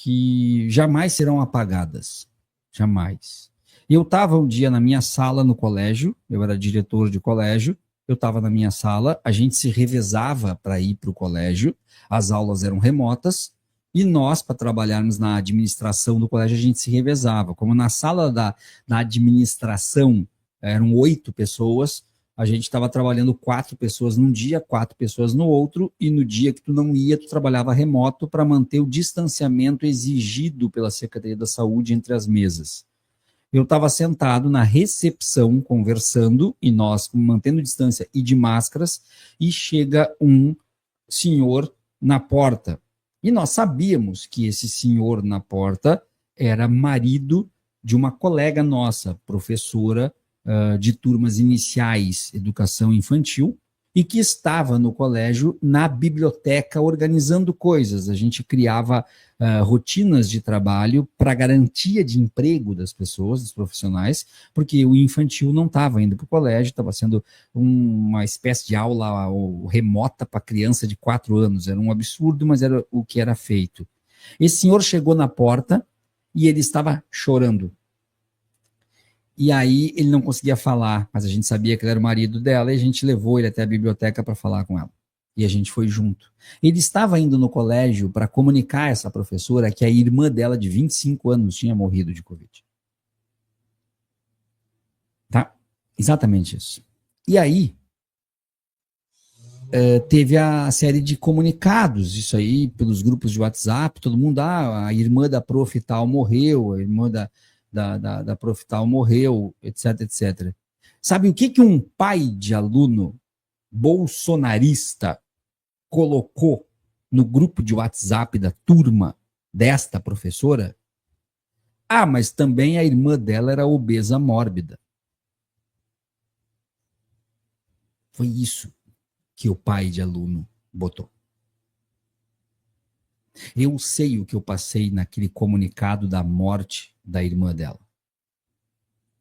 que jamais serão apagadas. Jamais. Eu estava um dia na minha sala no colégio, eu era diretor de colégio, eu estava na minha sala, a gente se revezava para ir para o colégio, as aulas eram remotas, e nós, para trabalharmos na administração do colégio, a gente se revezava. Como na sala da administração eram 8 pessoas, a gente estava trabalhando 4 pessoas num dia, 4 pessoas no outro, e no dia que tu não ia, tu trabalhava remoto para manter o distanciamento exigido pela Secretaria da Saúde entre as mesas. Eu estava sentado na recepção, conversando, e nós mantendo distância e de máscaras, e chega um senhor na porta. E nós sabíamos que esse senhor na porta era marido de uma colega nossa, professora de turmas iniciais, educação infantil, e que estava no colégio, na biblioteca, organizando coisas. A gente criava rotinas de trabalho para garantia de emprego das pessoas, dos profissionais, porque o infantil não estava indo para o colégio, estava sendo uma espécie de aula remota para criança de 4 anos. Era um absurdo, mas era o que era feito. Esse senhor chegou na porta e ele estava chorando. E aí ele não conseguia falar, mas a gente sabia que ele era o marido dela, e a gente levou ele até a biblioteca para falar com ela. E a gente foi junto. Ele estava indo no colégio para comunicar a essa professora que a irmã dela, de 25 anos, tinha morrido de Covid. Tá? Exatamente isso. E aí, teve a série de comunicados, isso aí, pelos grupos de WhatsApp, todo mundo, a irmã da prof tal morreu, a irmã da prof tal morreu, etc, etc. Sabe o que um pai de aluno bolsonarista colocou no grupo de WhatsApp da turma desta professora? Mas também a irmã dela era obesa mórbida. Foi isso que o pai de aluno botou. Eu sei o que eu passei naquele comunicado da morte da irmã dela.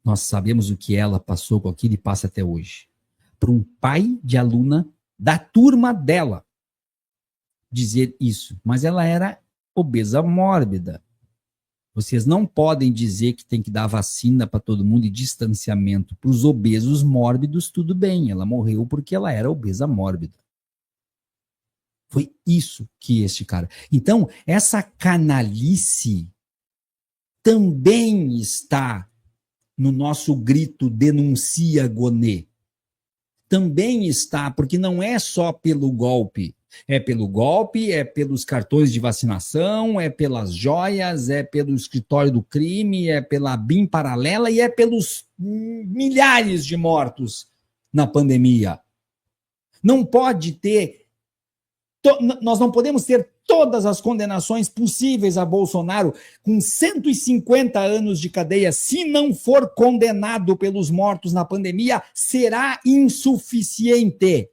Nós sabemos o que ela passou com aquilo e passa até hoje. Para um pai de aluna da turma dela dizer isso. Mas ela era obesa mórbida. Vocês não podem dizer que tem que dar vacina para todo mundo e distanciamento. Para os obesos mórbidos, tudo bem. Ela morreu porque ela era obesa mórbida. Foi isso que este cara... Então, essa canalice também está no nosso grito denuncia Gonê. Também está, porque não é só pelo golpe. É pelo golpe, é pelos cartões de vacinação, é pelas joias, é pelo escritório do crime, é pela BIM paralela e é pelos milhares de mortos na pandemia. Não pode ter... Nós não podemos ter todas as condenações possíveis a Bolsonaro com 150 anos de cadeia. Se não for condenado pelos mortos na pandemia, será insuficiente.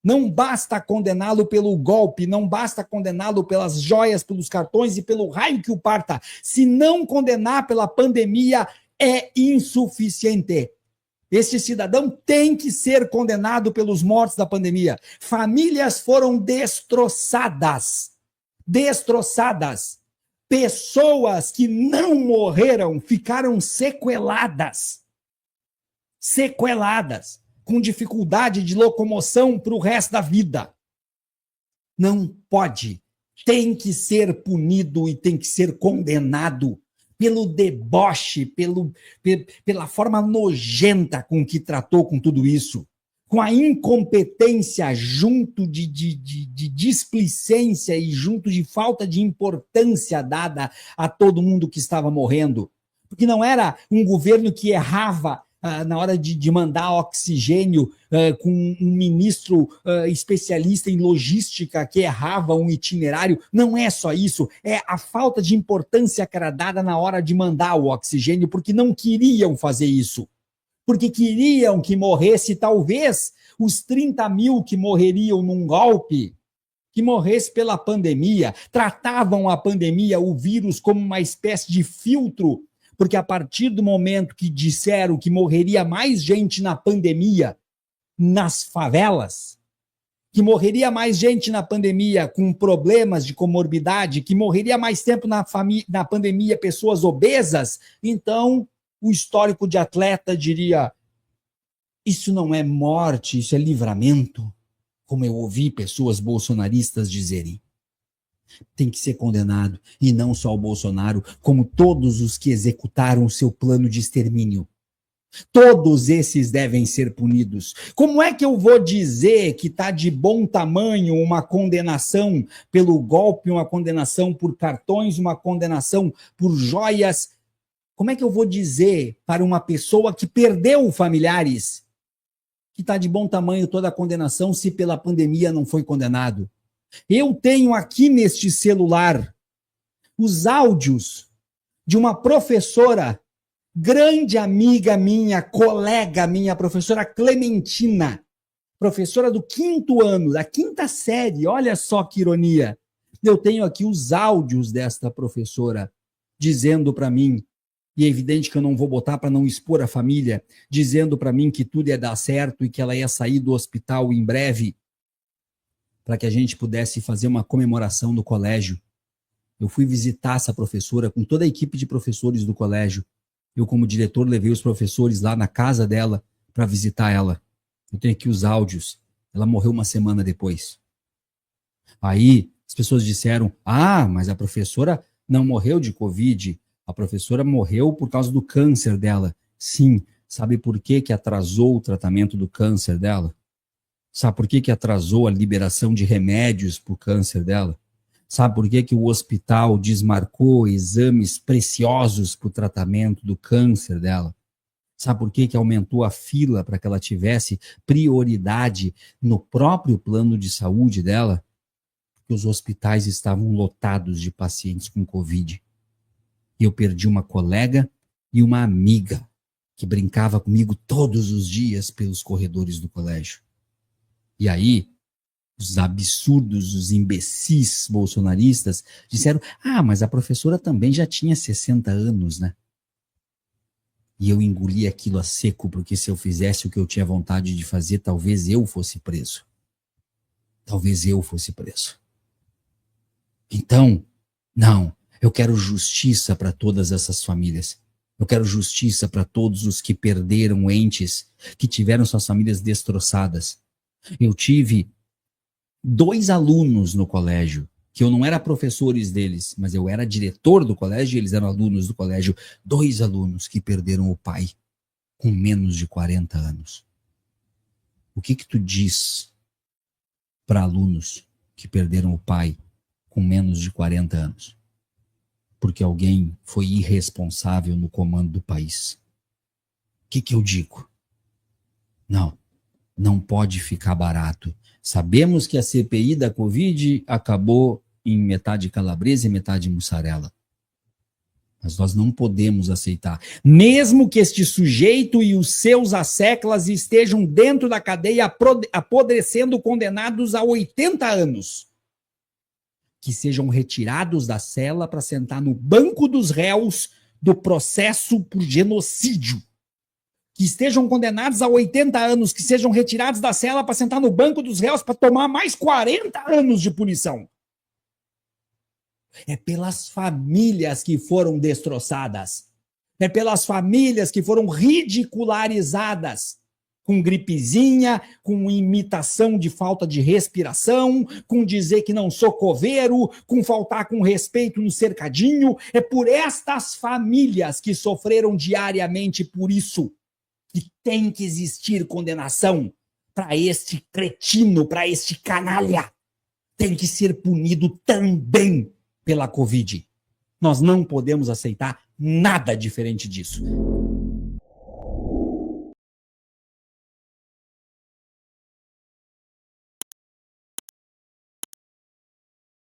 Não basta condená-lo pelo golpe, não basta condená-lo pelas joias, pelos cartões e pelo raio que o parta. Se não condenar pela pandemia, é insuficiente. Este cidadão tem que ser condenado pelos mortos da pandemia. Famílias foram destroçadas. Destroçadas. Pessoas que não morreram ficaram sequeladas. Sequeladas. Com dificuldade de locomoção para o resto da vida. Não pode. Tem que ser punido e tem que ser condenado pelo deboche, pela forma nojenta com que tratou com tudo isso, com a incompetência junto de displicência e junto de falta de importância dada a todo mundo que estava morrendo. Porque não era um governo que errava na hora de mandar oxigênio com um ministro especialista em logística que errava um itinerário. Não é só isso, é a falta de importância que era dada na hora de mandar o oxigênio, porque não queriam fazer isso. Porque queriam que morresse talvez os 30 mil que morreriam num golpe, que morresse pela pandemia. Tratavam a pandemia, o vírus, como uma espécie de filtro, porque a partir do momento que disseram que morreria mais gente na pandemia, nas favelas, que morreria mais gente na pandemia com problemas de comorbidade, que morreria mais tempo na pandemia pessoas obesas, então o histórico de atleta diria: isso não é morte, isso é livramento, como eu ouvi pessoas bolsonaristas dizerem. Tem que ser condenado, e não só o Bolsonaro, como todos os que executaram seu plano de extermínio. Todos esses devem ser punidos. Como é que eu vou dizer que está de bom tamanho uma condenação pelo golpe, uma condenação por cartões, uma condenação por joias? Como é que eu vou dizer para uma pessoa que perdeu familiares que está de bom tamanho toda a condenação se pela pandemia não foi condenado? Eu tenho aqui neste celular os áudios de uma professora, grande amiga minha, colega minha, professora Clementina, professora do 5º ano, da 5ª série, olha só que ironia. Eu tenho aqui os áudios desta professora dizendo para mim, e é evidente que eu não vou botar para não expor a família, dizendo para mim que tudo ia dar certo e que ela ia sair do hospital em breve, para que a gente pudesse fazer uma comemoração no colégio. Eu fui visitar essa professora com toda a equipe de professores do colégio. Eu, como diretor, levei os professores lá na casa dela para visitar ela. Eu tenho aqui os áudios. Ela morreu uma semana depois. Aí as pessoas disseram: ah, mas a professora não morreu de Covid. A professora morreu por causa do câncer dela. Sim. Sabe por que atrasou o tratamento do câncer dela? Sabe por que atrasou a liberação de remédios para o câncer dela? Sabe por que o hospital desmarcou exames preciosos para o tratamento do câncer dela? Sabe por que aumentou a fila para que ela tivesse prioridade no próprio plano de saúde dela? Porque os hospitais estavam lotados de pacientes com Covid. E eu perdi uma colega e uma amiga que brincava comigo todos os dias pelos corredores do colégio. E aí, os absurdos, os imbecis bolsonaristas disseram: ah, mas a professora também já tinha 60 anos, né? E eu engoli aquilo a seco, porque se eu fizesse o que eu tinha vontade de fazer, talvez eu fosse preso. Talvez eu fosse preso. Então, não, eu quero justiça para todas essas famílias. Eu quero justiça para todos os que perderam entes, que tiveram suas famílias destroçadas. Eu tive 2 alunos no colégio, que eu não era professores deles, mas eu era diretor do colégio e eles eram alunos do colégio. 2 alunos que perderam o pai com menos de 40 anos. O que tu diz para alunos que perderam o pai com menos de 40 anos? Porque alguém foi irresponsável no comando do país. O que eu digo? Não pode ficar barato. Sabemos que a CPI da Covid acabou em metade calabresa e metade mussarela. Mas nós não podemos aceitar. Mesmo que este sujeito e os seus asseclas estejam dentro da cadeia apodrecendo, condenados a 80 anos, que sejam retirados da cela para sentar no banco dos réus do processo por genocídio. Que estejam condenados a 80 anos, que sejam retirados da cela para sentar no banco dos réus para tomar mais 40 anos de punição. É pelas famílias que foram destroçadas. É pelas famílias que foram ridicularizadas. Com gripezinha, com imitação de falta de respiração, com dizer que não sou coveiro, com faltar com respeito no cercadinho. É por estas famílias que sofreram diariamente por isso. Que tem que existir condenação para este cretino, para este canalha. Tem que ser punido também pela Covid. Nós não podemos aceitar nada diferente disso.